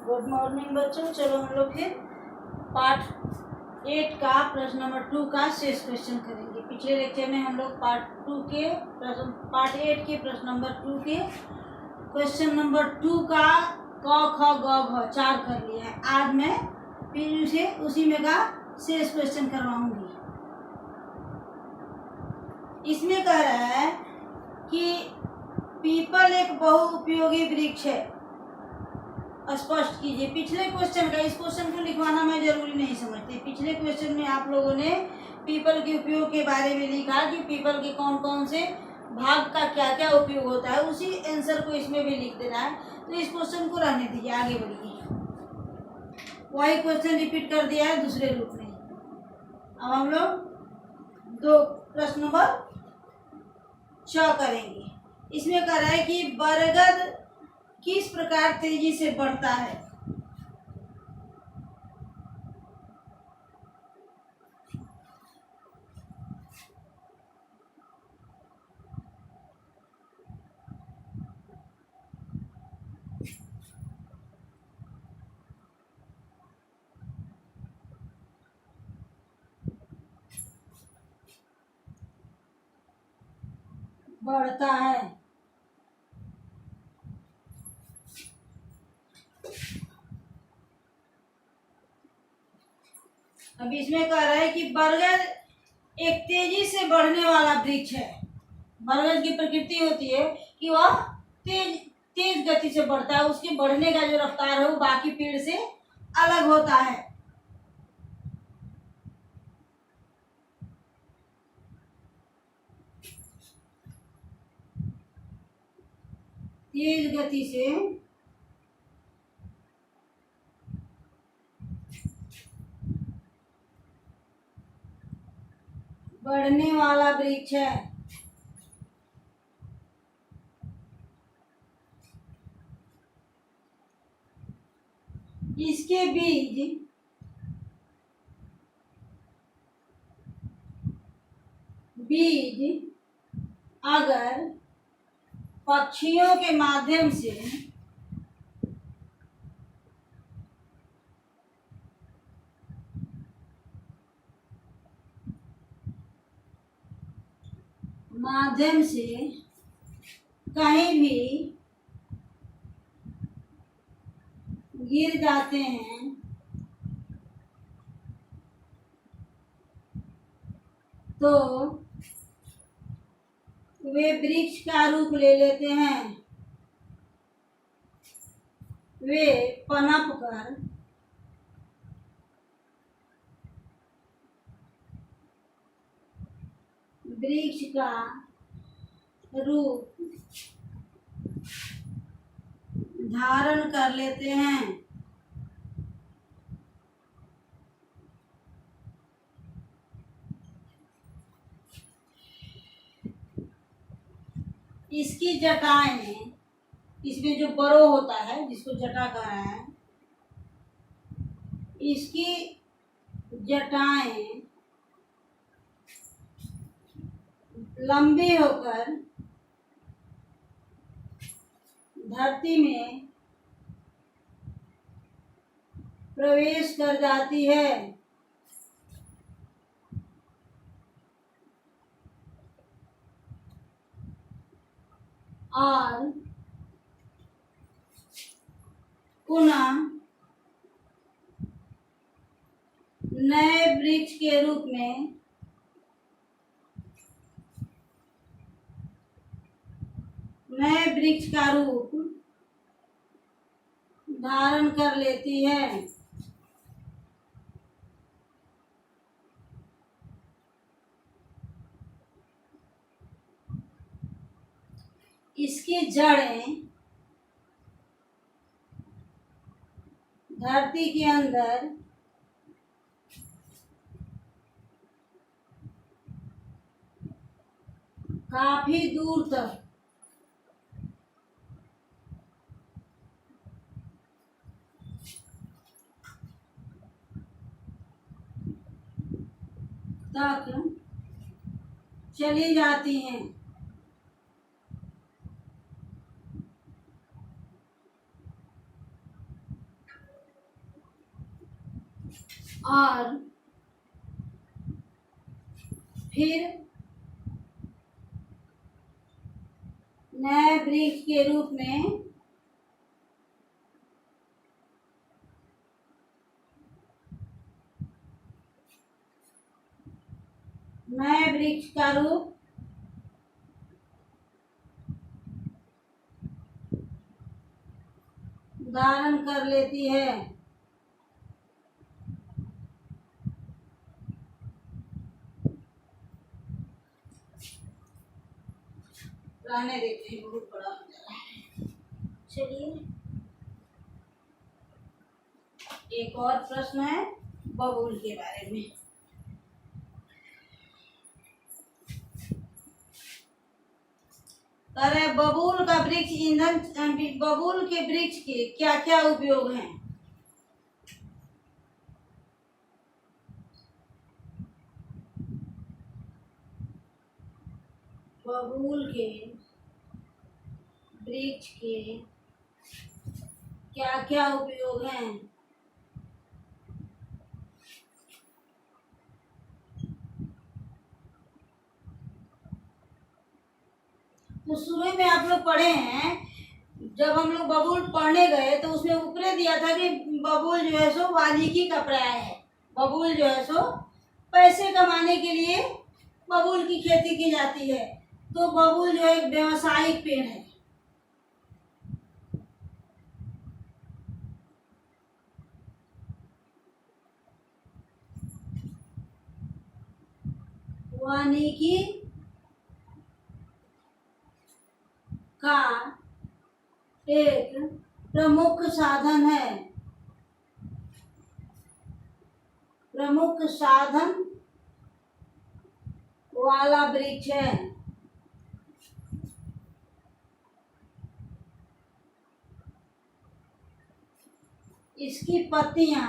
Good morning बच्चों। चलो हम लोग फिर पार्ट 8 का प्रश्न नंबर 2 का शेष क्वेश्चन करेंगे। पिछले लेक्चर में हम लोग पार्ट 8 के प्रश्न नंबर 2 के क्वेश्चन नंबर 2 का क ख ग घ 4 कर लिया है। आज मैं फिर उसे उसी में का शेष क्वेश्चन करवाऊंगी। इसमें कह रहा है कि पीपल एक बहुउपयोगी वृक्ष है। स्पष्ट कीजिए। पिछले क्वेश्चन का, इस क्वेश्चन को लिखवाना मैं जरूरी नहीं समझती। पिछले क्वेश्चन में आप लोगों ने पीपल के उपयोग के बारे में लिखा कि पीपल के कौन कौन से भाग का क्या क्या उपयोग होता है। उसी आंसर को इसमें भी लिख देना है। तो इस क्वेश्चन को रहने दीजिए, आगे बढ़िए। वही क्वेश्चन रिपीट कर दिया है दूसरे रूप में। अब हम लोग प्रश्न नंबर 6 करेंगे। इसमें कह रहा है कि बरगद किस प्रकार तेजी से बढ़ता है। बढ़ता है। अब इसमें कह रहा है कि बरगद एक तेजी से बढ़ने वाला वृक्ष है। बरगद की प्रकृति होती है कि वह तेज गति से बढ़ता है। उसके बढ़ने का जो रफ्तार है वो बाकी पेड़ से अलग होता है। तेज गति से बढ़ने वाला वृक्ष है। इसके बीज अगर पक्षियों के माध्यम से कहीं भी गिर जाते हैं तो वे वृक्ष का रूप ले लेते हैं। वे पनप कर वृक्ष का रूप धारण कर लेते हैं। इसकी जटाएं, इसमें जो बरो होता है जिसको जटा कह रहा है, इसकी जटाएं लंबी होकर धरती में प्रवेश कर जाती है और पुनः नए वृक्ष के रूप में नए वृक्ष का रूप धारण कर लेती है। इसकी जड़ें धरती के अंदर काफी दूर तक चली जाती हैं। और फिर नए वृक्ष के रूप में नए वृक्ष का रूप धारण कर लेती है। रहने देते हैं, बहुत बड़ा हो जा रहा है। चलिए, एक और प्रश्न है बबूल के बारे में। कह रहे बबूल का वृक्ष ईंधन, बबूल के वृक्ष के क्या क्या उपयोग हैं? बबूल के वृक्ष के क्या क्या उपयोग हैं? तो शुरू में आप लोग पढ़े हैं, जब हम लोग बबूल पढ़ने गए तो उसमें ऊपरे दिया था कि बबूल जो है सो वानिकी का पर्याय है। बबूल जो है सो पैसे कमाने के लिए बबूल की खेती की जाती है। तो बबूल जो एक व्यावसायिक पेड़ है। वानिकी का एक प्रमुख साधन है, प्रमुख साधन वाला वृक्ष है। इसकी पत्तियां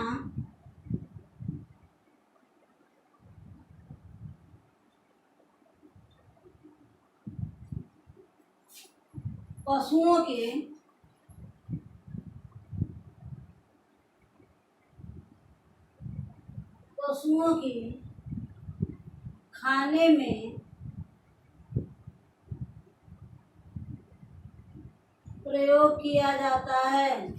पशुओं के खाने में प्रयोग किया जाता है।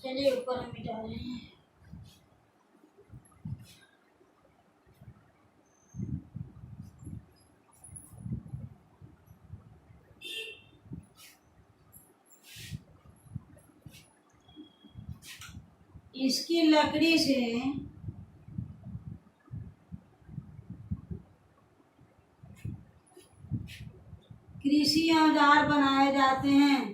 चलिए ऊपर हम मिटा रहे हैं। इसकी लकड़ी से कृषि औजार बनाए जाते हैं।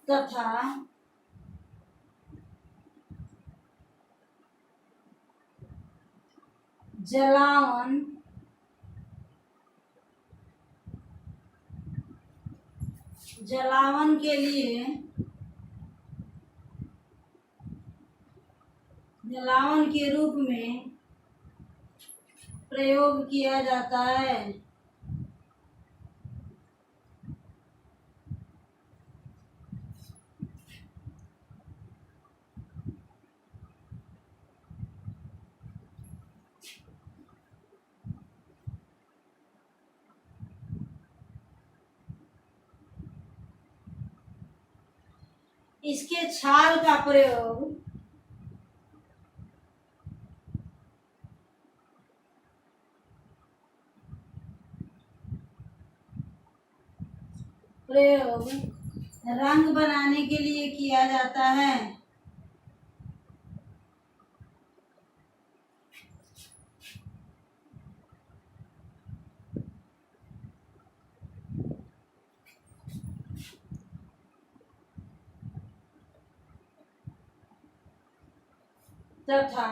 तथा जलावन के लिए जलावन के रूप में प्रयोग किया जाता है। इसके छाल का प्रयोग रंग बनाने के लिए किया जाता है। तथा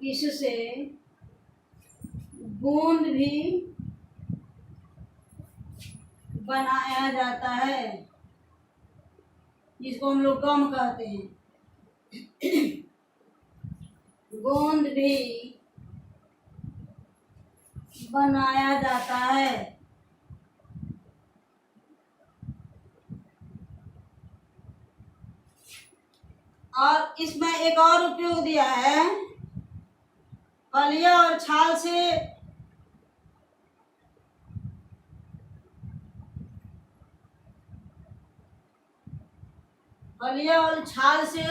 इससे गोंद भी बनाया जाता है, जिसको हम लोग गम कहते हैं। गोंद भी बनाया जाता है। और इसमें एक और उपयोग दिया है, फलिया और छाल से फलिया और छाल से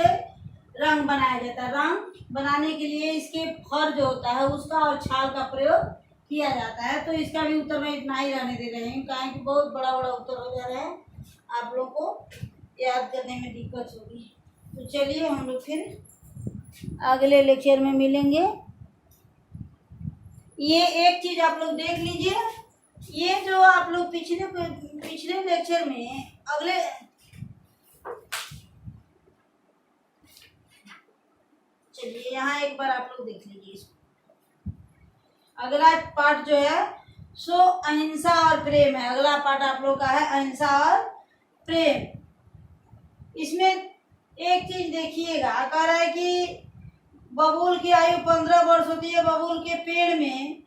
रंग बनाया जाता है। रंग बनाने के लिए इसके फर जो होता है उसका और छाल का प्रयोग किया जाता है। तो इसका भी उत्तर मैं इतना ही रहने दे रही हूँ, कारण कि बहुत बड़ा बड़ा उत्तर हो जा रहा है, आप लोग को याद करने में दिक्कत होगी। तो चलिए हम लोग फिर अगले लेक्चर में मिलेंगे। ये एक चीज आप लोग देख लीजिए, ये जो आप लोग पिछले लेक्चर में अगले चलिए यहाँ एक बार आप लोग देख लीजिए इसको। अगला पार्ट जो है सो अहिंसा और प्रेम है। अगला पार्ट आप लोग का है अहिंसा और प्रेम। इसमें एक चीज देखिएगा, कह रहा है कि बबूल की आयु 15 वर्ष होती है। बबूल के पेड़ में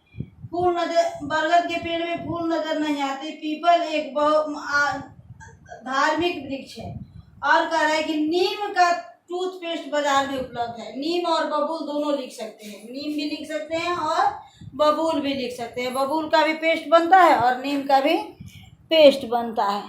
फूल नजर, बरगद के पेड़ में फूल नजर नहीं आते। पीपल एक बहुत धार्मिक वृक्ष है। और कह रहा है कि नीम का टूथपेस्ट बाजार में उपलब्ध है। नीम और बबूल दोनों लिख सकते हैं, नीम भी लिख सकते हैं और बबूल भी लिख सकते हैं। बबूल का भी पेस्ट बनता है और नीम का भी पेस्ट बनता है।